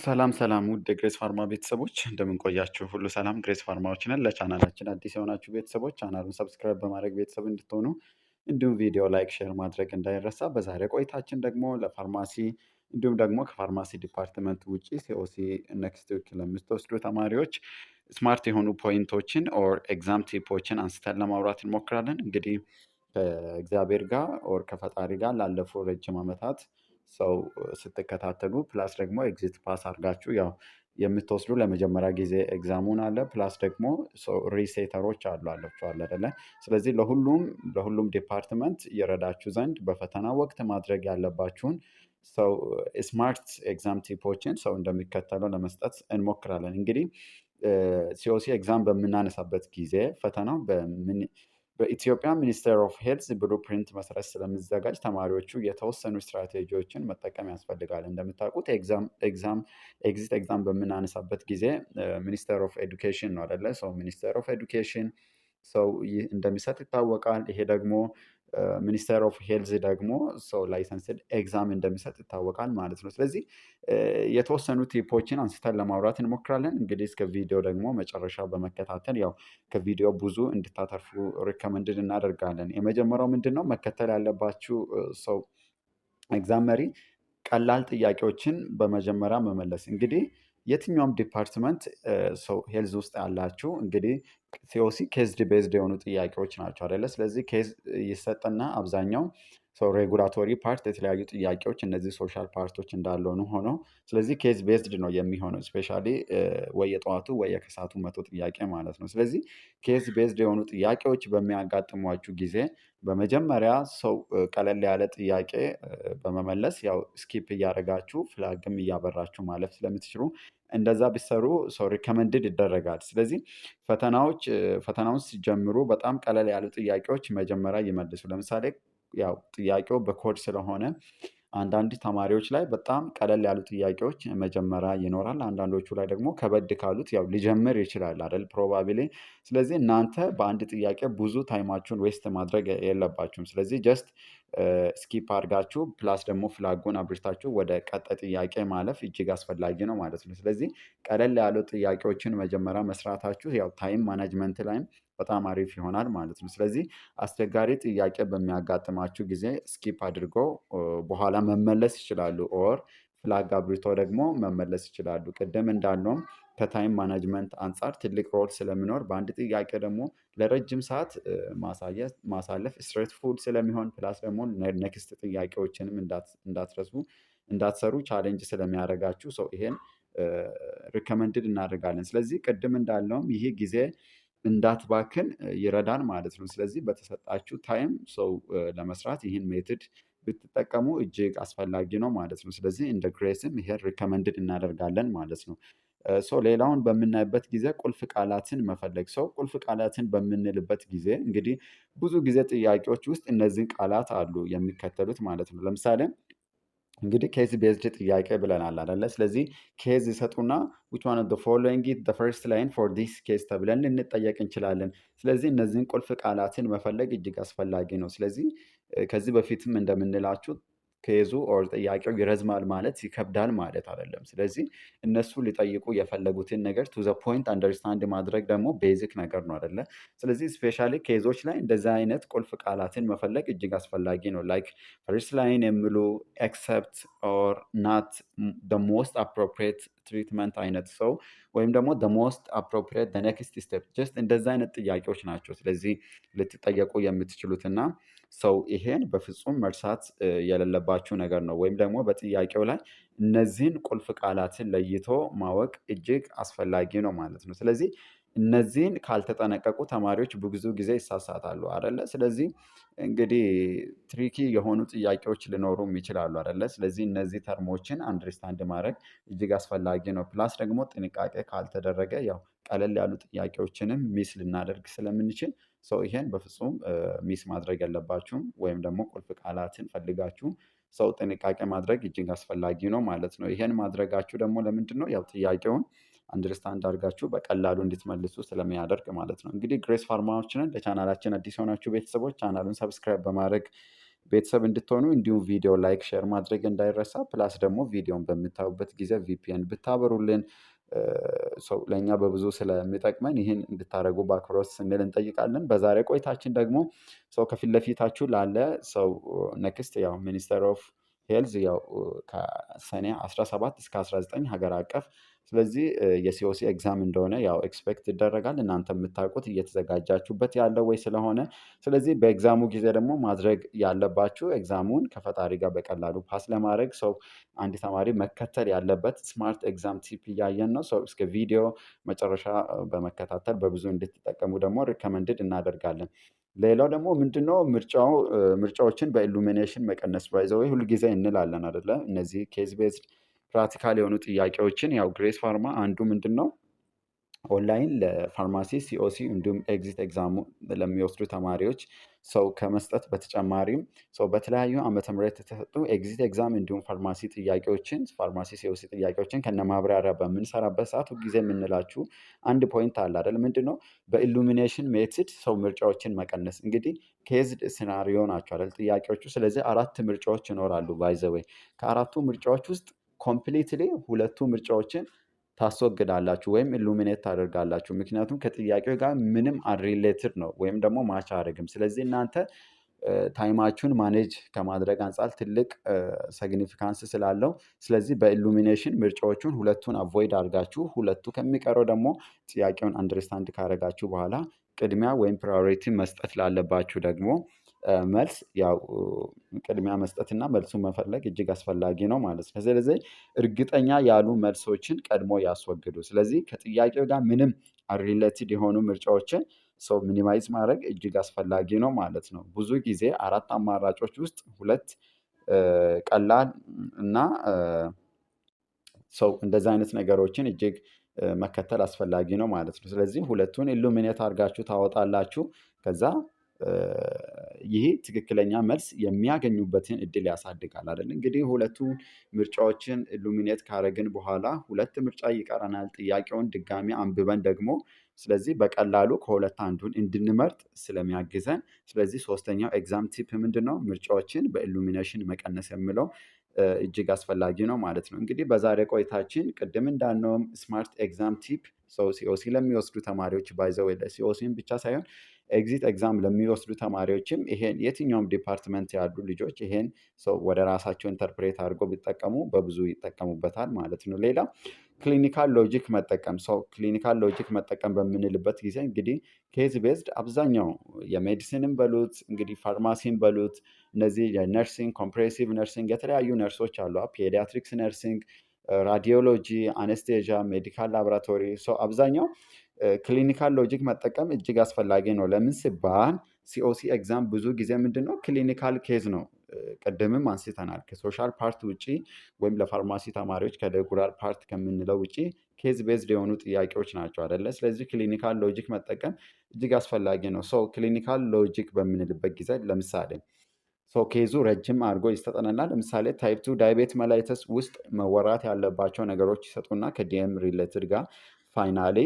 ሰላም ውድ የግሬስ ፋርማ ቤተሰቦች እንደምን ቆያችሁ? ሁሉ ሰላም ግሬስ ፋርማዎች ነን። ለቻናላችን አዲስ የሆናችሁ ቤተሰቦች ቻናሉን ሰብስክራይብ በማድረግ ቤተሰብ እንድትሆኑ እንዲሁም ቪዲዮ ላይክ፣ ሼር ማድረግ እንዳይረሳ። በዛሬ ቆይታችን ደግሞ ለፋርማሲ እንዲሁም ደግሞ ከፋርማሲ ዲፓርትመንት ውጪ ሲኦሲ ኔክስት ዊክ ለምትወስዱ ተማሪዎች ስማርት የሆኑ ፖይንቶችን ኦር ኤግዛም ቲፖችን አንስተን ለማውራት እንሞክራለን። እንግዲህ ከእግዚአብሔር ጋር ኦር ከፈጣሪ ጋር ላለፉ ረጅም ዓመታት ሰው ስትከታተሉ ፕላስ ደግሞ ኤግዚት ፓስ አድርጋችሁ ያው የምትወስዱ ለመጀመሪያ ጊዜ ኤግዛሙን አለ ፕላስ ደግሞ ሪሴተሮች አሏቸዋል አይደለ? ስለዚህ ለሁሉም ዲፓርትመንት ይረዳችሁ ዘንድ በፈተና ወቅት ማድረግ ያለባችሁን ሰው ስማርት ኤግዛም ቲፖችን ሰው እንደሚከተለው ለመስጠት እንሞክራለን። እንግዲህ ሲኦሲ ኤግዛም በምናነሳበት ጊዜ ፈተናው በኢትዮጵያ ሚኒስቴር ኦፍ ሄልዝ ብሉ ፕሪንት መሰረት ስለሚዘጋጅ ተማሪዎቹ የተወሰኑ ስትራቴጂዎችን መጠቀም ያስፈልጋል። እንደምታውቁት ኤግዚት ኤግዛም በምናነሳበት ጊዜ ሚኒስቴር ኦፍ ኤዱኬሽን ነው አይደለ? ሰው ሚኒስቴር ኦፍ ኤዱኬሽን ሰው እንደሚሰጥ ይታወቃል። ይሄ ደግሞ ሚኒስቴር ኦፍ ሄልዝ ደግሞ ሰው ላይሰንስድ ኤግዛም እንደሚሰጥ ይታወቃል ማለት ነው። ስለዚህ የተወሰኑ ቲፖችን አንስተን ለማውራት እንሞክራለን። እንግዲህ እስከ ቪዲዮ ደግሞ መጨረሻ በመከታተል ያው ከቪዲዮ ብዙ እንድታተርፉ ሪከመንድድ እናደርጋለን። የመጀመሪያው ምንድን ነው መከተል ያለባችሁ ሰው ኤግዛም መሪ ቀላል ጥያቄዎችን በመጀመሪያ መመለስ። እንግዲህ የትኛውም ዲፓርትመንት ሰው ሄልዝ ውስጥ ያላችሁ እንግዲህ ሲኦሲ ኬዝ ቤዝድ የሆኑ ጥያቄዎች ናቸው አይደለ? ስለዚህ ኬዝ ይሰጥና አብዛኛው ሰው ሬጉላቶሪ ፓርት የተለያዩ ጥያቄዎች እነዚህ ሶሻል ፓርቶች እንዳልሆኑ ሆነው ስለዚህ ኬዝ ቤዝድ ነው የሚሆነው ስፔሻሊ ወይ የጠዋቱ ወይ የከሳቱ መቶ ጥያቄ ማለት ነው። ስለዚህ ኬዝ ቤዝድ የሆኑ ጥያቄዎች በሚያጋጥሟችሁ ጊዜ በመጀመሪያ ሰው ቀለል ያለ ጥያቄ በመመለስ ያው ስኪፕ እያደረጋችሁ ፍላግም እያበራችሁ ማለፍ ስለምትችሉ እንደዛ ቢሰሩ ሰው ሪከመንድድ ይደረጋል። ስለዚህ ፈተናውን ሲጀምሩ በጣም ቀለል ያሉ ጥያቄዎች መጀመሪያ ይመልሱ። ለምሳሌ ያው ጥያቄው በኮድ ስለሆነ አንዳንድ ተማሪዎች ላይ በጣም ቀለል ያሉ ጥያቄዎች መጀመሪያ ይኖራል። አንዳንዶቹ ላይ ደግሞ ከበድ ካሉት ያው ሊጀምር ይችላል አይደል? ፕሮባቢሊ ስለዚህ እናንተ በአንድ ጥያቄ ብዙ ታይማችሁን ዌስት ማድረግ የለባችሁም። ስለዚህ ጀስት ስኪፕ አድርጋችሁ ፕላስ ደግሞ ፍላጉን አብርታችሁ ወደ ቀጣይ ጥያቄ ማለፍ እጅግ አስፈላጊ ነው ማለት ነው። ስለዚህ ቀለል ያሉ ጥያቄዎችን መጀመሪያ መስራታችሁ ያው ታይም ማናጅመንት ላይም በጣም አሪፍ ይሆናል ማለት ነው። ስለዚህ አስቸጋሪ ጥያቄ በሚያጋጥማችሁ ጊዜ ስኪፕ አድርገው በኋላ መመለስ ይችላሉ። ኦር ፍላግ አብርቶ ደግሞ መመለስ ይችላሉ። ቅድም እንዳልነውም ከታይም ማናጅመንት አንጻር ትልቅ ሮል ስለሚኖር በአንድ ጥያቄ ደግሞ ለረጅም ሰዓት ማሳለፍ ስትሬስፉል ስለሚሆን ፕላስ ደግሞ ኔክስት ጥያቄዎችንም እንዳትሰሩ ቻሌንጅ ስለሚያደርጋችሁ ሰው ይሄን ሪከመንድድ እናደርጋለን። ስለዚህ ቅድም እንዳልነውም ይሄ ጊዜ እንዳትባክን ይረዳን ማለት ነው። ስለዚህ በተሰጣችሁ ታይም ሰው ለመስራት ይህን ሜትድ ብትጠቀሙ እጅግ አስፈላጊ ነው ማለት ነው። ስለዚህ እንደ ግሬስም ይሄን ሪከመንድድ እናደርጋለን ማለት ነው። ሌላውን በምናይበት ጊዜ ቁልፍ ቃላትን መፈለግ። ቁልፍ ቃላትን በምንልበት ጊዜ እንግዲህ ብዙ ጊዜ ጥያቄዎች ውስጥ እነዚህን ቃላት አሉ የሚከተሉት ማለት ነው። ለምሳሌ እንግዲህ ኬዝ ቤዝድ ጥያቄ ብለናል አይደለ? ስለዚህ ኬዝ ይሰጡና which one of the following is the first line for this case ተብለን ልንጠየቅ እንችላለን። ስለዚህ እነዚህን ቁልፍ ቃላትን መፈለግ እጅግ አስፈላጊ ነው። ስለዚህ ከዚህ በፊትም እንደምንላችሁ ኬዙ ኦር ጥያቄው ይረዝማል ማለት ይከብዳል ማለት አይደለም። ስለዚህ እነሱ ሊጠይቁ የፈለጉትን ነገር ቱ ዘ ፖይንት አንደርስታንድ ማድረግ ደግሞ ቤዚክ ነገር ነው አይደለ? ስለዚህ ስፔሻሊ ኬዞች ላይ እንደዚህ አይነት ቁልፍ ቃላትን መፈለግ እጅግ አስፈላጊ ነው። ላይክ ፈርስት ላይን የሚሉ ኤክሰፕት ኦር ናት ደ ሞስት አፕሮፕሪየት ትሪትመንት አይነት ሰው ወይም ደግሞ ደ ሞስት አፕሮፕሪየት ደ ኔክስት ስቴፕ ጀስት እንደዚህ አይነት ጥያቄዎች ናቸው። ስለዚህ ልትጠየቁ የምትችሉትና ሰው ይሄን በፍጹም መርሳት የሌለባችሁ ነገር ነው። ወይም ደግሞ በጥያቄው ላይ እነዚህን ቁልፍ ቃላትን ለይቶ ማወቅ እጅግ አስፈላጊ ነው ማለት ነው። ስለዚህ እነዚህን ካልተጠነቀቁ ተማሪዎች ብዙ ጊዜ ይሳሳታሉ አይደለ? ስለዚህ እንግዲህ ትሪኪ የሆኑ ጥያቄዎች ሊኖሩም ይችላሉ አይደለ? ስለዚህ እነዚህ ተርሞችን አንደርስታንድ ማድረግ እጅግ አስፈላጊ ነው። ፕላስ ደግሞ ጥንቃቄ ካልተደረገ ያው ቀለል ያሉ ጥያቄዎችንም ሚስ ልናደርግ ስለምንችል ሰው ይሄን በፍጹም ሚስ ማድረግ የለባችሁም። ወይም ደግሞ ቁልፍ ቃላትን ፈልጋችሁ ሰው ጥንቃቄ ማድረግ እጅግ አስፈላጊ ነው ማለት ነው። ይሄን ማድረጋችሁ ደግሞ ለምንድን ነው? ያው ጥያቄውን አንደርስታንድ አድርጋችሁ በቀላሉ እንድትመልሱ ስለሚያደርግ ማለት ነው። እንግዲህ ግሬስ ፋርማዎች ነን። ለቻናላችን አዲስ የሆናችሁ ቤተሰቦች ቻናሉን ሰብስክራይብ በማድረግ ቤተሰብ እንድትሆኑ እንዲሁም ቪዲዮ ላይክ ሼር ማድረግ እንዳይረሳ። ፕላስ ደግሞ ቪዲዮን በምታዩበት ጊዜ ቪፒኤን ብታበሩልን ሰው ለእኛ በብዙ ስለሚጠቅመን ይህን እንድታደርጉ በአክብሮት ስንል እንጠይቃለን። በዛሬ ቆይታችን ደግሞ ሰው ከፊት ለፊታችሁ ላለ ሰው ነክስት ያው ሚኒስተር ኦፍ ሄልዝ ያው ከሰኔ 17 እስከ 19 ሀገር አቀፍ ስለዚህ የሲኦሲ ኤግዛም እንደሆነ ያው ኤክስፔክት ይደረጋል። እናንተ የምታውቁት እየተዘጋጃችሁበት ያለው ወይ ስለሆነ ስለዚህ በኤግዛሙ ጊዜ ደግሞ ማድረግ ያለባችሁ ኤግዛሙን ከፈጣሪ ጋር በቀላሉ ፓስ ለማድረግ ሰው አንድ ተማሪ መከተል ያለበት ስማርት ኤግዛም ቲፕ እያየን ነው። ሰው እስከ ቪዲዮ መጨረሻ በመከታተል በብዙ እንድትጠቀሙ ደግሞ ሪከመንድድ እናደርጋለን። ሌላው ደግሞ ምንድነው ምርጫዎችን በኢሉሚኔሽን መቀነስ ባይዘወይ ሁል ጊዜ እንላለን አይደለ? እነዚህ ኬዝ ቤዝድ ፕራክቲካል የሆኑ ጥያቄዎችን ያው ግሬስ ፋርማ አንዱ ምንድን ነው ኦንላይን ለፋርማሲ ሲኦሲ እንዲሁም ኤግዚት ኤግዛሙ ለሚወስዱ ተማሪዎች ሰው ከመስጠት በተጨማሪም ሰው በተለያዩ ዓመተ ምህረት የተሰጡ ኤግዚት ኤግዛም እንዲሁም ፋርማሲ ጥያቄዎችን ፋርማሲ ሲኦሲ ጥያቄዎችን ከነ ማብራሪያ በምንሰራበት ሰዓት ሁልጊዜ የምንላችሁ አንድ ፖይንት አለ አይደል? ምንድን ነው በኢሉሚኔሽን ሜትድ ሰው ምርጫዎችን መቀነስ። እንግዲህ ኬዝድ ሲናሪዮ ናቸው አይደል ጥያቄዎቹ። ስለዚህ 4 ምርጫዎች ይኖራሉ። ባይ ዘ ዌይ ከአራቱ ምርጫዎች ውስጥ ኮምፕሊትሊ 2ቱ ምርጫዎችን ታስወግዳላችሁ ወይም ኢሉሚኔት ታደርጋላችሁ። ምክንያቱም ከጥያቄው ጋር ምንም አንሪሌትድ ነው ወይም ደግሞ ማች አያደርግም። ስለዚህ እናንተ ታይማችሁን ማኔጅ ከማድረግ አንጻር ትልቅ ሰግኒፊካንስ ስላለው ስለዚህ በኢሉሚኔሽን ምርጫዎቹን 2ቱን አቮይድ አድርጋችሁ 2ቱ ከሚቀረው ደግሞ ጥያቄውን አንደርስታንድ ካደረጋችሁ በኋላ ቅድሚያ ወይም ፕራዮሪቲ መስጠት ላለባችሁ ደግሞ መልስ ያው ቅድሚያ መስጠትና መልሱን መፈለግ እጅግ አስፈላጊ ነው ማለት ነው። ስለዚህ እርግጠኛ ያሉ መልሶችን ቀድሞ ያስወግዱ። ስለዚህ ከጥያቄው ጋር ምንም አንሪሌትድ የሆኑ ምርጫዎችን ሰው ሚኒማይዝ ማድረግ እጅግ አስፈላጊ ነው ማለት ነው። ብዙ ጊዜ 4 አማራጮች ውስጥ 2 ቀላል እና ሰው እንደዚህ አይነት ነገሮችን እጅግ መከተል አስፈላጊ ነው ማለት ነው። ስለዚህ 2ቱን ኢሉሚኔት አድርጋችሁ ታወጣላችሁ። ከዛ ይሄ ትክክለኛ መልስ የሚያገኙበትን እድል ያሳድጋል አይደል? እንግዲህ 2ቱን ምርጫዎችን ኢሉሚኔት ካረግን በኋላ 2 ምርጫ ይቀረናል። ጥያቄውን ድጋሚ አንብበን ደግሞ ስለዚህ በቀላሉ ከሁለት አንዱን እንድንመርጥ ስለሚያግዘን ስለዚህ 3ኛው ኤግዛም ቲፕ ምንድነው? ምርጫዎችን በኢሉሚኔሽን መቀነስ የሚለው እጅግ አስፈላጊ ነው ማለት ነው። እንግዲህ በዛሬ ቆይታችን ቅድም እንዳልነውም ስማርት ኤግዛም ቲፕ ሰው ሲኦሲ ለሚወስዱ ተማሪዎች ባይዘው ሲኦሲን ብቻ ሳይሆን ኤግዚት ኤግዛም ለሚወስዱ ተማሪዎችም ይሄን የትኛውም ዲፓርትመንት ያሉ ልጆች ይሄን ሰው ወደ ራሳቸው ኢንተርፕሬት አድርገው ቢጠቀሙ በብዙ ይጠቀሙበታል ማለት ነው። ሌላ ክሊኒካል ሎጂክ መጠቀም ሰው ክሊኒካል ሎጂክ መጠቀም በምንልበት ጊዜ እንግዲህ ኬዝ ቤዝድ አብዛኛው የሜዲሲንም በሉት እንግዲህ ፋርማሲን በሉት እነዚህ የነርሲንግ ኮምፕሬሲቭ ነርሲንግ የተለያዩ ነርሶች አሉ። ፔዲያትሪክስ ነርሲንግ፣ ራዲዮሎጂ፣ አነስቴዣ፣ ሜዲካል ላቦራቶሪ ሰው አብዛኛው ክሊኒካል ሎጂክ መጠቀም እጅግ አስፈላጊ ነው። ለምን ሲባል ሲኦሲ ኤግዛም ብዙ ጊዜ ምንድን ነው ክሊኒካል ኬዝ ነው። ቅድምም አንስተናል። ከሶሻል ፓርት ውጪ ወይም ለፋርማሲ ተማሪዎች ከሬጉላር ፓርት ከምንለው ውጪ ኬዝ ቤዝድ የሆኑ ጥያቄዎች ናቸው አይደለ? ስለዚህ ክሊኒካል ሎጂክ መጠቀም እጅግ አስፈላጊ ነው። ሰው ክሊኒካል ሎጂክ በምንልበት ጊዜ ለምሳሌ ሰው ኬዙ ረጅም አድርጎ ይሰጠናል። ለምሳሌ ታይፕ 2 ዳያቤት መላይተስ ውስጥ መወራት ያለባቸው ነገሮች ይሰጡና ከዲኤም ሪሌትድ ጋር ፋይናሊ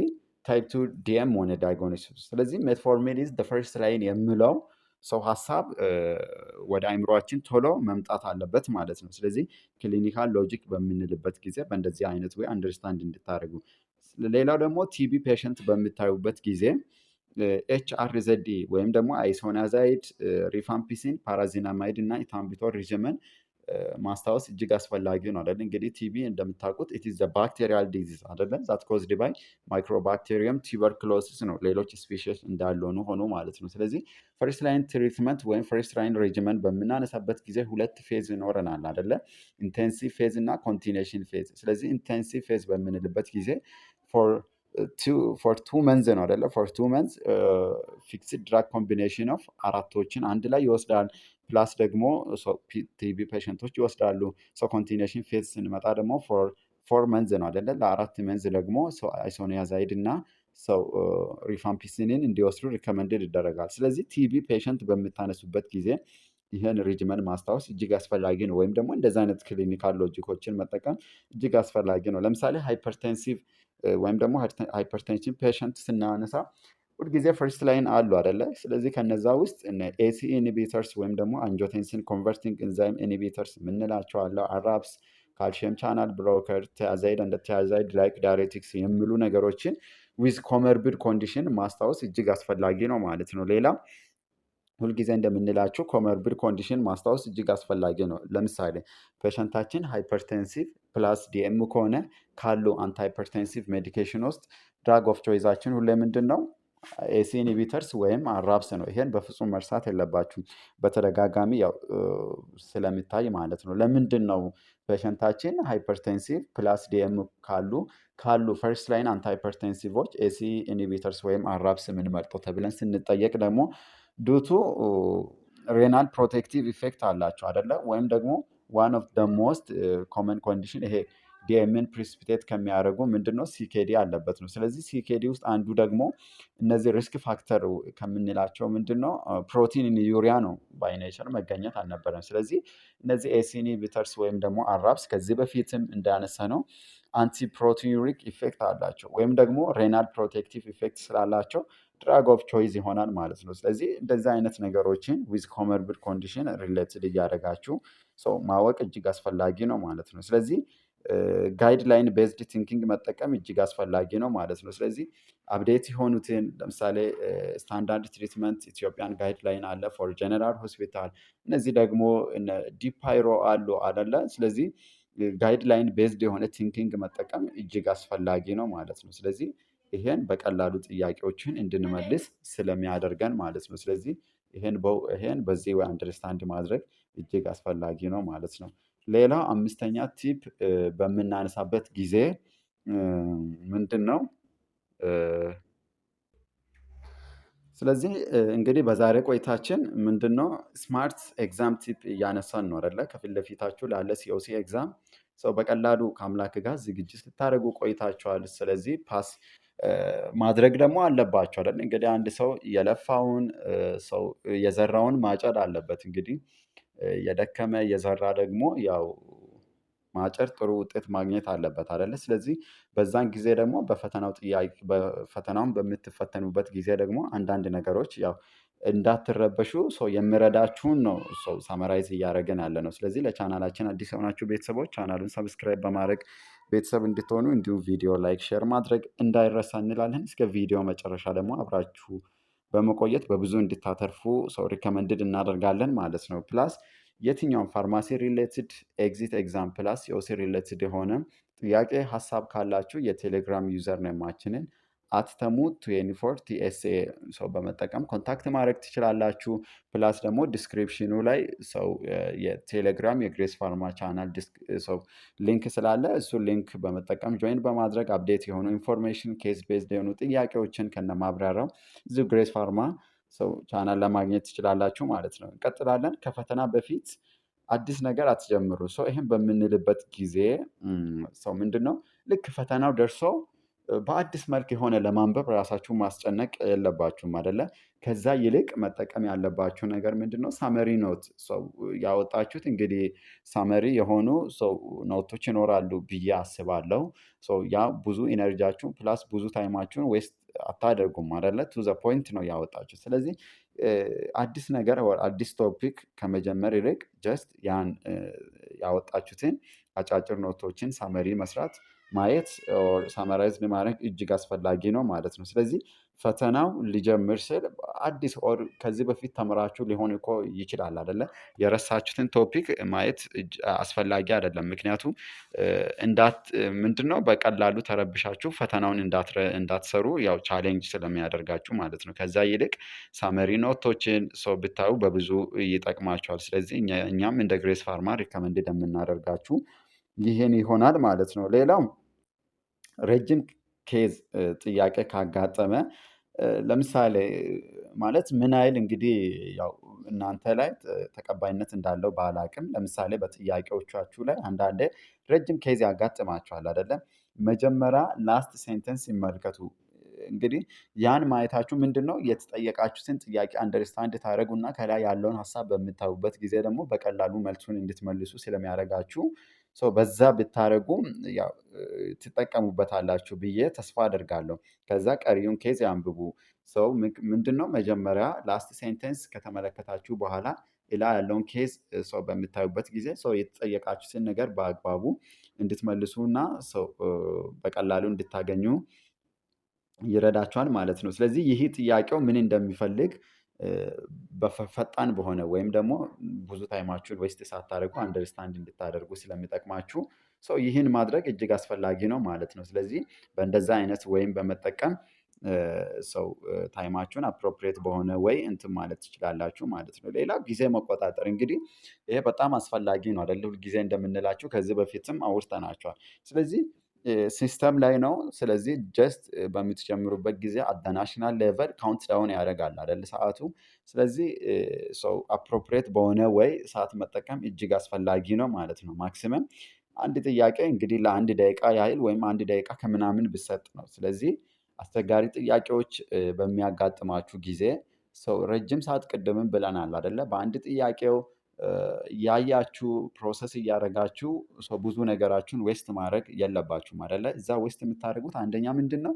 ታይፕ 2 ዲኤም ሆነ ዳያግኖሲስ። ስለዚህ ሜትፎርሚን ኢዝ ፈርስት ላይን የምለው ሰው ሀሳብ ወደ አይምሯችን ቶሎ መምጣት አለበት ማለት ነው። ስለዚህ ክሊኒካል ሎጂክ በምንልበት ጊዜ በእንደዚህ አይነት ወይ አንደርስታንድ እንድታደርጉ። ሌላው ደግሞ ቲቢ ፔሸንት በምታዩበት ጊዜ ኤችአርዘዲ ወይም ደግሞ አይሶናዛይድ፣ ሪፋምፒሲን፣ ፓራዚናማይድ እና ኢታምቢቶር ሪጅመን ማስታወስ እጅግ አስፈላጊ ነው አይደል? እንግዲህ ቲቢ እንደምታውቁት ኢት ኢዝ ባክቴሪያል ዲዚዝ አይደለ? ዛት ኮዝድ ባይ ማይክሮባክቴሪየም ቱበርክሎሲስ ነው። ሌሎች ስፔሺስ እንዳልሆኑ ሆኖ ማለት ነው። ስለዚህ ፈርስት ላይን ትሪትመንት ወይም ፈርስት ላይን ሬጅመንት በምናነሳበት ጊዜ 2 ፌዝ ይኖረናል አይደለ? ኢንቴንሲቭ ፌዝ እና ኮንቲኔሽን ፌዝ። ስለዚህ ኢንቴንሲቭ ፌዝ በምንልበት ጊዜ ፎር 2 መንዝ ነው አይደለ? ፎር 2 መንዝ ፊክስድ ድራግ ኮምቢኔሽን ኦፍ አራቶችን አንድ ላይ ይወስዳል። ፕላስ ደግሞ ቲቢ ፔሸንቶች ይወስዳሉ። ሰው ኮንቲኔሽን ፌዝ ስንመጣ ደግሞ ፎር መንዝ ነው አይደለ? ለ4 መንዝ ደግሞ አይሶኒያዛይድ እና ሰው ሪፋምፒሲንን እንዲወስዱ ሪከመንድድ ይደረጋል። ስለዚህ ቲቢ ፔሸንት በምታነሱበት ጊዜ ይህን ሪጅመን ማስታወስ እጅግ አስፈላጊ ነው። ወይም ደግሞ እንደዚህ አይነት ክሊኒካል ሎጂኮችን መጠቀም እጅግ አስፈላጊ ነው። ለምሳሌ ሃይፐርቴንሲቭ ወይም ደግሞ ሃይፐርቴንሽን ፔሸንት ስናነሳ ሁልጊዜ ፈርስት ላይን አሉ አይደለ? ስለዚህ ከነዛ ውስጥ ኤሲ ኢኒቢተርስ ወይም ደግሞ አንጆቴንሲን ኮንቨርቲንግ ኢንዛይም ኢኒቢተርስ የምንላቸው አለ። አራፕስ፣ ካልሽየም ቻናል ብሎከር፣ ቲያዛይድ እንደ ቲያዛይድ ላይክ ዳይሬቲክስ የሚሉ ነገሮችን ዊዝ ኮመርቢድ ኮንዲሽን ማስታወስ እጅግ አስፈላጊ ነው ማለት ነው። ሌላ ሁልጊዜ እንደምንላቸው ኮመርቢድ ኮንዲሽን ማስታወስ እጅግ አስፈላጊ ነው። ለምሳሌ ፔሸንታችን ሃይፐርቴንሲቭ ፕላስ ዲኤም ከሆነ ካሉ አንቲ ሃይፐርቴንሲቭ ሜዲኬሽን ውስጥ ድራግ ኦፍ ቾይዛችን ሁሌ ምንድን ነው? ኤሲ ኢንሂቢተርስ ወይም አራፕስ ነው። ይሄን በፍጹም መርሳት የለባችሁም። በተደጋጋሚ ያው ስለሚታይ ማለት ነው። ለምንድን ነው ፔሸንታችን ሃይፐርቴንሲቭ ፕላስ ዲኤም ካሉ ፈርስት ላይን አንቲ ሃይፐርቴንሲቮች ኤሲ ኢንሂቢተርስ ወይም አራፕስ የምንመርጠው ተብለን ስንጠየቅ ደግሞ ዱቱ ሬናል ፕሮቴክቲቭ ኢፌክት አላቸው አይደለ? ወይም ደግሞ ዋን ኦፍ ደ ሞስት ኮመን ኮንዲሽን ይሄ ዲኤምን ፕሪስፒቴት ከሚያደርጉ ምንድነው ሲኬዲ አለበት ነው። ስለዚህ ሲኬዲ ውስጥ አንዱ ደግሞ እነዚህ ሪስክ ፋክተር ከምንላቸው ምንድነው ፕሮቲን ዩሪያ ነው ባይኔቸር መገኘት አልነበረም። ስለዚህ እነዚህ ኤሲ ኢንሂቢተርስ ወይም ደግሞ አራፕስ ከዚህ በፊትም እንዳነሳ ነው አንቲ ፕሮቲዩሪክ ኢፌክት አላቸው ወይም ደግሞ ሬናል ፕሮቴክቲቭ ኢፌክት ስላላቸው ድራግ ኦፍ ቾይዝ ይሆናል ማለት ነው። ስለዚህ እንደዚህ አይነት ነገሮችን ዊዝ ኮመርቢድ ኮንዲሽን ሪሌትድ እያደረጋችሁ ሰው ማወቅ እጅግ አስፈላጊ ነው ማለት ነው። ስለዚህ ጋይድ ላይን ቤዝድ ቲንኪንግ መጠቀም እጅግ አስፈላጊ ነው ማለት ነው። ስለዚህ አፕዴት የሆኑትን ለምሳሌ ስታንዳርድ ትሪትመንት ኢትዮጵያን ጋይድ ላይን አለ ፎር ጀነራል ሆስፒታል። እነዚህ ደግሞ ዲፓይሮ አሉ አደለ? ስለዚህ ጋይድ ላይን ቤዝድ የሆነ ቲንኪንግ መጠቀም እጅግ አስፈላጊ ነው ማለት ነው። ስለዚህ ይሄን በቀላሉ ጥያቄዎችን እንድንመልስ ስለሚያደርገን ማለት ነው። ስለዚህ ይሄን በዚህ ወይ አንደርስታንድ ማድረግ እጅግ አስፈላጊ ነው ማለት ነው። ሌላ አምስተኛ ቲፕ በምናነሳበት ጊዜ ምንድን ነው? ስለዚህ እንግዲህ በዛሬ ቆይታችን ምንድን ነው ስማርት ኤግዛም ቲፕ እያነሳን ነው አይደለ? ከፊት ለፊታችሁ ላለ ሲኦሲ ኤግዛም ሰው በቀላሉ ከአምላክ ጋር ዝግጅት ልታደርጉ ቆይታችኋል። ስለዚህ ፓስ ማድረግ ደግሞ አለባቸው አይደል? እንግዲህ አንድ ሰው የለፋውን ሰው የዘራውን ማጨድ አለበት። እንግዲህ የደከመ የዘራ ደግሞ ያው ማጨድ ጥሩ ውጤት ማግኘት አለበት አይደለ? ስለዚህ በዛን ጊዜ ደግሞ በፈተናውን በምትፈተኑበት ጊዜ ደግሞ አንዳንድ ነገሮች ያው እንዳትረበሹ ሰው የሚረዳችሁን ነው ሰው ሳመራይዝ እያደረገን ያለ ነው። ስለዚህ ለቻናላችን አዲስ የሆናችሁ ቤተሰቦች ቻናሉን ሰብስክራይብ በማድረግ ቤተሰብ እንድትሆኑ እንዲሁም ቪዲዮ ላይክ፣ ሼር ማድረግ እንዳይረሳ እንላለን። እስከ ቪዲዮ መጨረሻ ደግሞ አብራችሁ በመቆየት በብዙ እንድታተርፉ ሰው ሪከመንድድ እናደርጋለን ማለት ነው። ፕላስ የትኛውም ፋርማሲ ሪሌትድ ኤግዚት ኤግዛም ፕላስ የኦሲ ሪሌትድ የሆነ ጥያቄ ሀሳብ ካላችሁ የቴሌግራም ዩዘር ኔማችንን አትተሙ 24 ቲኤስኤ ሰው በመጠቀም ኮንታክት ማድረግ ትችላላችሁ። ፕላስ ደግሞ ዲስክሪፕሽኑ ላይ ሰው የቴሌግራም የግሬስ ፋርማ ቻናል ሰው ሊንክ ስላለ እሱን ሊንክ በመጠቀም ጆይን በማድረግ አፕዴት የሆኑ ኢንፎርሜሽን ኬዝ ቤዝድ የሆኑ ጥያቄዎችን ከነማብራሪያው እዚሁ ግሬስ ፋርማ ሰው ቻናል ለማግኘት ትችላላችሁ ማለት ነው። እንቀጥላለን። ከፈተና በፊት አዲስ ነገር አትጀምሩ። ሰው ይህን በምንልበት ጊዜ ሰው ምንድን ነው ልክ ፈተናው ደርሶ በአዲስ መልክ የሆነ ለማንበብ ራሳችሁን ማስጨነቅ የለባችሁም አይደለ? ከዛ ይልቅ መጠቀም ያለባችሁ ነገር ምንድን ነው? ሳመሪ ኖት ሰው ያወጣችሁት እንግዲህ ሳመሪ የሆኑ ሰው ኖቶች ይኖራሉ ብዬ አስባለሁ። ያ ብዙ ኢነርጂያችሁን ፕላስ ብዙ ታይማችሁን ዌስት አታደርጉም አይደለ? ቱ ዘ ፖይንት ነው ያወጣችሁ። ስለዚህ አዲስ ነገር አዲስ ቶፒክ ከመጀመር ይልቅ ጀስት ያን ያወጣችሁትን አጫጭር ኖቶችን ሳመሪ መስራት ማየት ሳመራይዝ ማድረግ እጅግ አስፈላጊ ነው ማለት ነው። ስለዚህ ፈተናው ሊጀምር ስል አዲስ ኦር ከዚህ በፊት ተምራችሁ ሊሆን እኮ ይችላል አይደለ? የረሳችሁትን ቶፒክ ማየት አስፈላጊ አይደለም። ምክንያቱም ምንድነው በቀላሉ ተረብሻችሁ ፈተናውን እንዳትሰሩ ያው ቻሌንጅ ስለሚያደርጋችሁ ማለት ነው። ከዛ ይልቅ ሳመሪ ኖቶችን ሰው ብታዩ በብዙ ይጠቅማቸዋል። ስለዚህ እኛም እንደ ግሬስ ፋርማ ሪከመንድ የምናደርጋችሁ ይህን ይሆናል ማለት ነው። ሌላው ረጅም ኬዝ ጥያቄ ካጋጠመ ለምሳሌ ማለት ምን ያህል እንግዲህ ያው እናንተ ላይ ተቀባይነት እንዳለው ባላቅም ለምሳሌ በጥያቄዎቻችሁ ላይ አንዳንዴ ረጅም ኬዝ ያጋጥማችኋል አይደለም? መጀመሪያ ላስት ሴንተንስ ይመልከቱ። እንግዲህ ያን ማየታችሁ ምንድነው የተጠየቃችሁትን ጥያቄ አንደርስታንድ ታደርጉና ከላይ ያለውን ሀሳብ በምታዩበት ጊዜ ደግሞ በቀላሉ መልሱን እንድትመልሱ ስለሚያደርጋችሁ በዛ ብታደርጉ ያው ትጠቀሙበታላችሁ ብዬ ተስፋ አደርጋለሁ። ከዛ ቀሪውን ኬዝ ያንብቡ። ምንድነው መጀመሪያ ላስት ሴንተንስ ከተመለከታችሁ በኋላ ሌላ ያለውን ኬዝ በምታዩበት ጊዜ የተጠየቃችሁትን ነገር በአግባቡ እንድትመልሱና በቀላሉ እንድታገኙ ይረዳችኋል ማለት ነው። ስለዚህ ይህ ጥያቄው ምን እንደሚፈልግ ፈጣን በሆነ ወይም ደግሞ ብዙ ታይማችሁን ዌስት ሳታደርጉ አንደርስታንድ እንድታደርጉ ስለሚጠቅማችሁ ይህን ማድረግ እጅግ አስፈላጊ ነው ማለት ነው። ስለዚህ በእንደዛ አይነት ወይም በመጠቀም ታይማችሁን አፕሮፕሪየት በሆነ ወይ እንትን ማለት ትችላላችሁ ማለት ነው። ሌላው ጊዜ መቆጣጠር እንግዲህ ይሄ በጣም አስፈላጊ ነው አይደለ? ሁል ጊዜ እንደምንላችሁ ከዚህ በፊትም አውርተናቸዋል። ስለዚህ ሲስተም ላይ ነው። ስለዚህ ጀስት በምትጀምሩበት ጊዜ አት ናሽናል ሌቨል ካውንት ዳውን ያደርጋል አይደል ሰዓቱ። ስለዚህ አፕሮፕሪየት በሆነ ወይ ሰዓት መጠቀም እጅግ አስፈላጊ ነው ማለት ነው። ማክሲመም አንድ ጥያቄ እንግዲህ ለአንድ ደቂቃ ያህል ወይም አንድ ደቂቃ ከምናምን ብሰጥ ነው። ስለዚህ አስቸጋሪ ጥያቄዎች በሚያጋጥማችሁ ጊዜ ረጅም ሰዓት ቅድምም ብለናል አይደለ? በአንድ ጥያቄው ያያችሁ ፕሮሰስ እያደረጋችሁ ብዙ ነገራችሁን ዌስት ማድረግ የለባችሁም አይደለ? እዛ ዌስት የምታደርጉት አንደኛ ምንድን ነው?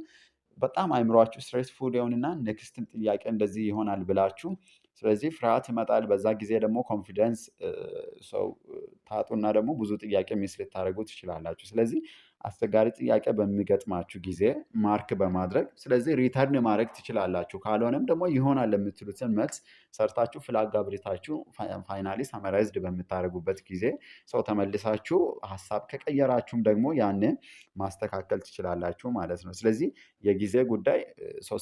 በጣም አይምሯችሁ ስትሬስፉል ይሆንና ኔክስትም ጥያቄ እንደዚህ ይሆናል ብላችሁ ስለዚህ ፍርሃት ይመጣል። በዛ ጊዜ ደግሞ ኮንፊደንስ ታጡና ደግሞ ብዙ ጥያቄ ሚስ ልታደርጉ ትችላላችሁ። ስለዚህ አስቸጋሪ ጥያቄ በሚገጥማችሁ ጊዜ ማርክ በማድረግ ስለዚህ ሪተርን ማድረግ ትችላላችሁ። ካልሆነም ደግሞ ይሆናል የምትሉትን መልስ ሰርታችሁ ፍላግ አብርታችሁ ፋይናሊ ሳመራይዝድ በምታደርጉበት ጊዜ ተመልሳችሁ ሀሳብ ከቀየራችሁም ደግሞ ያንን ማስተካከል ትችላላችሁ ማለት ነው። ስለዚህ የጊዜ ጉዳይ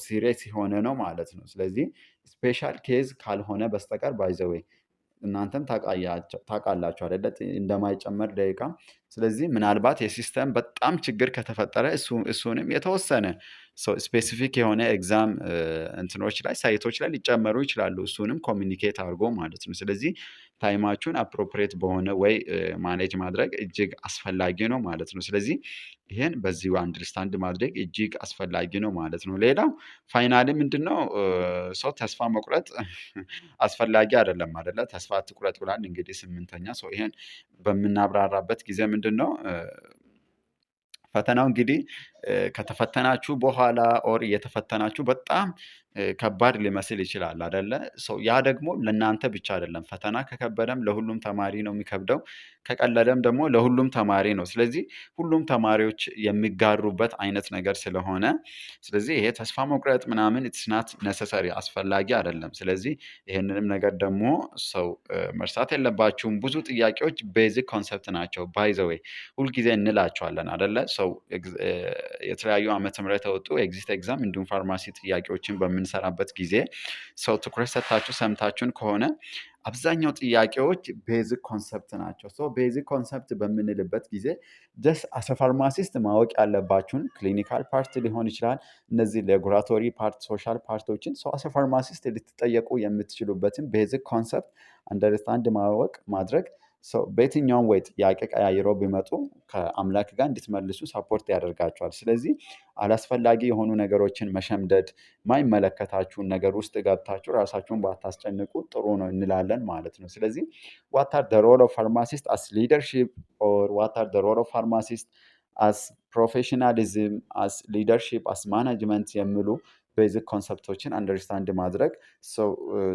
ሲሪየስ የሆነ ነው ማለት ነው። ስለዚህ ስፔሻል ኬዝ ካልሆነ በስተቀር ባይ ዘ ዌይ እናንተም ታውቃላችሁ አይደለ? እንደማይጨመር ደቂቃ። ስለዚህ ምናልባት የሲስተም በጣም ችግር ከተፈጠረ እሱንም የተወሰነ ስፔሲፊክ የሆነ ኤግዛም እንትኖች ላይ ሳይቶች ላይ ሊጨመሩ ይችላሉ። እሱንም ኮሚኒኬት አድርጎ ማለት ነው። ስለዚህ ታይማችሁን አፕሮፕሪየት በሆነ ወይ ማኔጅ ማድረግ እጅግ አስፈላጊ ነው ማለት ነው። ስለዚህ ይሄን በዚሁ አንደርስታንድ ማድረግ እጅግ አስፈላጊ ነው ማለት ነው። ሌላው ፋይናሊ ምንድነው? ተስፋ መቁረጥ አስፈላጊ አይደለም አይደለ? ተስፋ አትቁረጥ ብሏል እንግዲህ ስምንተኛ ይሄን በምናብራራበት ጊዜ ምንድነው? ፈተናው እንግዲህ ከተፈተናችሁ በኋላ ኦር እየተፈተናችሁ በጣም ከባድ ሊመስል ይችላል አይደለ? ያ ደግሞ ለእናንተ ብቻ አይደለም። ፈተና ከከበደም ለሁሉም ተማሪ ነው የሚከብደው። ከቀለለም ደግሞ ለሁሉም ተማሪ ነው። ስለዚህ ሁሉም ተማሪዎች የሚጋሩበት አይነት ነገር ስለሆነ ስለዚህ ይሄ ተስፋ መቁረጥ ምናምን ኢትስ ናት ነሰሰሪ አስፈላጊ አይደለም። ስለዚህ ይሄንንም ነገር ደግሞ መርሳት የለባችሁም። ብዙ ጥያቄዎች ቤዚክ ኮንሰፕት ናቸው። ባይ ዘ ዌይ ሁልጊዜ እንላቸዋለን አይደለ? የተለያዩ ዓመተ ምህረት የወጡ ኤግዚት ኤግዛም እንዲሁም ፋርማሲ ጥያቄዎችን በምንሰራበት ጊዜ ትኩረት ሰጥታችሁ ሰምታችሁን ከሆነ አብዛኛው ጥያቄዎች ቤዚክ ኮንሰፕት ናቸው። ቤዚክ ኮንሰፕት በምንልበት ጊዜ ጀስት አሰ ፋርማሲስት ማወቅ ያለባችሁን ክሊኒካል ፓርት ሊሆን ይችላል። እነዚህ ላቦራቶሪ ፓርት፣ ሶሻል ፓርቶችን አሰ ፋርማሲስት ልትጠየቁ የምትችሉበትን ቤዚክ ኮንሰፕት አንደርስታንድ ማወቅ ማድረግ በየትኛውም ወይ ጥያቄ ቀያይረው ቢመጡ ከአምላክ ጋር እንድትመልሱ ሰፖርት ያደርጋችኋል። ስለዚህ አላስፈላጊ የሆኑ ነገሮችን መሸምደድ፣ ማይመለከታችሁን ነገር ውስጥ ገብታችሁ ራሳችሁን ባታስጨንቁ ጥሩ ነው እንላለን ማለት ነው። ስለዚህ ዋት አር ዘ ሮል ኦፍ ፋርማሲስት አስ ሊደርሺፕ ኦር ዋት አር ዘ ሮል ኦፍ ፋርማሲስት አስ ፕሮፌሽናሊዝም አስ ሊደርሺፕ አስ ማናጅመንት የሚሉ ቤዚክ ኮንሰፕቶችን አንደርስታንድ ማድረግ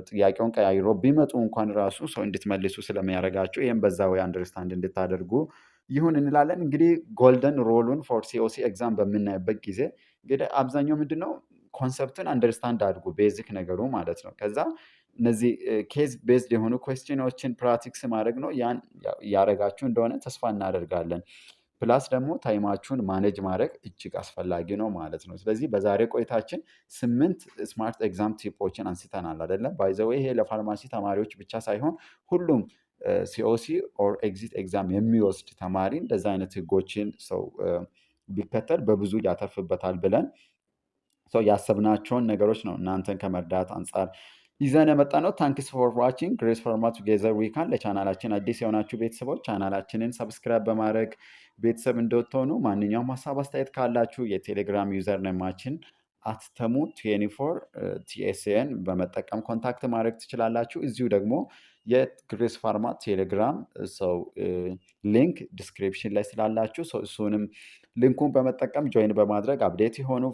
ጥያቄውን ቀያይሮ ቢመጡ እንኳን ራሱ እንድትመልሱ ስለሚያደርጋችሁ ይህም በዛ ወይ አንደርስታንድ እንድታደርጉ ይሁን እንላለን። እንግዲህ ጎልደን ሮሉን ፎር ሲኦሲ ኤግዛም በምናይበት ጊዜ እንግዲህ አብዛኛው ምንድነው ኮንሰፕትን አንደርስታንድ አድርጉ፣ ቤዚክ ነገሩ ማለት ነው። ከዛ እነዚህ ኬዝ ቤዝድ የሆኑ ኩዌስችኖችን ፕራክቲስ ማድረግ ነው። ያን እያደረጋችሁ እንደሆነ ተስፋ እናደርጋለን። ፕላስ ደግሞ ታይማችሁን ማኔጅ ማድረግ እጅግ አስፈላጊ ነው ማለት ነው። ስለዚህ በዛሬ ቆይታችን 8 ስማርት ኤግዛም ቲፖችን አንስተናል አይደለም? ባይ ዘ ዌይ ይሄ ለፋርማሲ ተማሪዎች ብቻ ሳይሆን ሁሉም ሲኦሲ ኦር ኤግዚት ኤግዛም የሚወስድ ተማሪ እንደዛ አይነት ህጎችን ቢከተል በብዙ ያተርፍበታል ብለን ያሰብናቸውን ነገሮች ነው እናንተን ከመርዳት አንጻር ይዘን የመጣ ነው። ታንክስ ፎር ዋቺንግ ግሬስ ፋርማ ቱጌዘር ዊ ካን። ለቻናላችን አዲስ የሆናችሁ ቤተሰቦች ቻናላችንን ሰብስክራይብ በማድረግ ቤተሰብ እንደወትሆኑ ማንኛውም ሀሳብ አስተያየት ካላችሁ የቴሌግራም ዩዘር ነማችን አትተሙ 24 ቲኤስኤን በመጠቀም ኮንታክት ማድረግ ትችላላችሁ። እዚሁ ደግሞ የግሬስ ፋርማ ቴሌግራም ሰው ሊንክ ዲስክሪፕሽን ላይ ስላላችሁ እሱንም ሊንኩን በመጠቀም ጆይን በማድረግ አፕዴት የሆኑ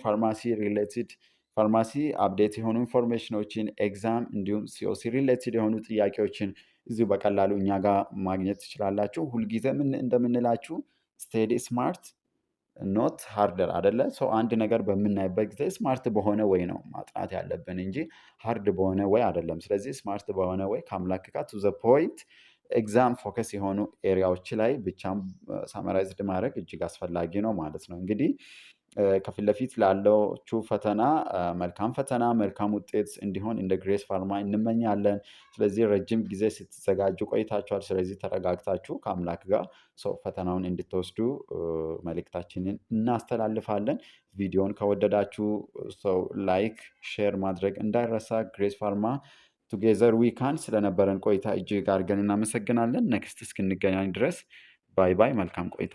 ፋርማሲ አፕዴት የሆኑ ኢንፎርሜሽኖችን ኤግዛም እንዲሁም ሲኦሲ ሪሌትድ የሆኑ ጥያቄዎችን እዚሁ በቀላሉ እኛ ጋር ማግኘት ትችላላችሁ። ሁልጊዜ እንደምንላችሁ ስቴዲ ስማርት ኖት ሃርደር አደለ። ሰው አንድ ነገር በምናይበት ጊዜ ስማርት በሆነ ወይ ነው ማጥናት ያለብን እንጂ ሃርድ በሆነ ወይ አይደለም። ስለዚህ ስማርት በሆነ ወይ ከአምላክ ጋር ቱ ዘ ፖይንት ኤግዛም ፎከስ የሆኑ ኤሪያዎች ላይ ብቻም ሳመራይዝድ ማድረግ እጅግ አስፈላጊ ነው ማለት ነው። እንግዲህ ከፊት ለፊት ላለችው ፈተና መልካም ፈተና መልካም ውጤት እንዲሆን እንደ ግሬስ ፋርማ እንመኛለን። ስለዚህ ረጅም ጊዜ ስትዘጋጁ ቆይታችኋል። ስለዚህ ተረጋግታችሁ ከአምላክ ጋር ፈተናውን እንድትወስዱ መልእክታችንን እናስተላልፋለን። ቪዲዮን ከወደዳችሁ ላይክ ሼር ማድረግ እንዳይረሳ። ግሬስ ፋርማ ቱጌዘር ዊካን ስለነበረን ቆይታ እጅግ አድርገን እናመሰግናለን። ኔክስት እስክንገናኝ ድረስ ባይ ባይ። መልካም ቆይታ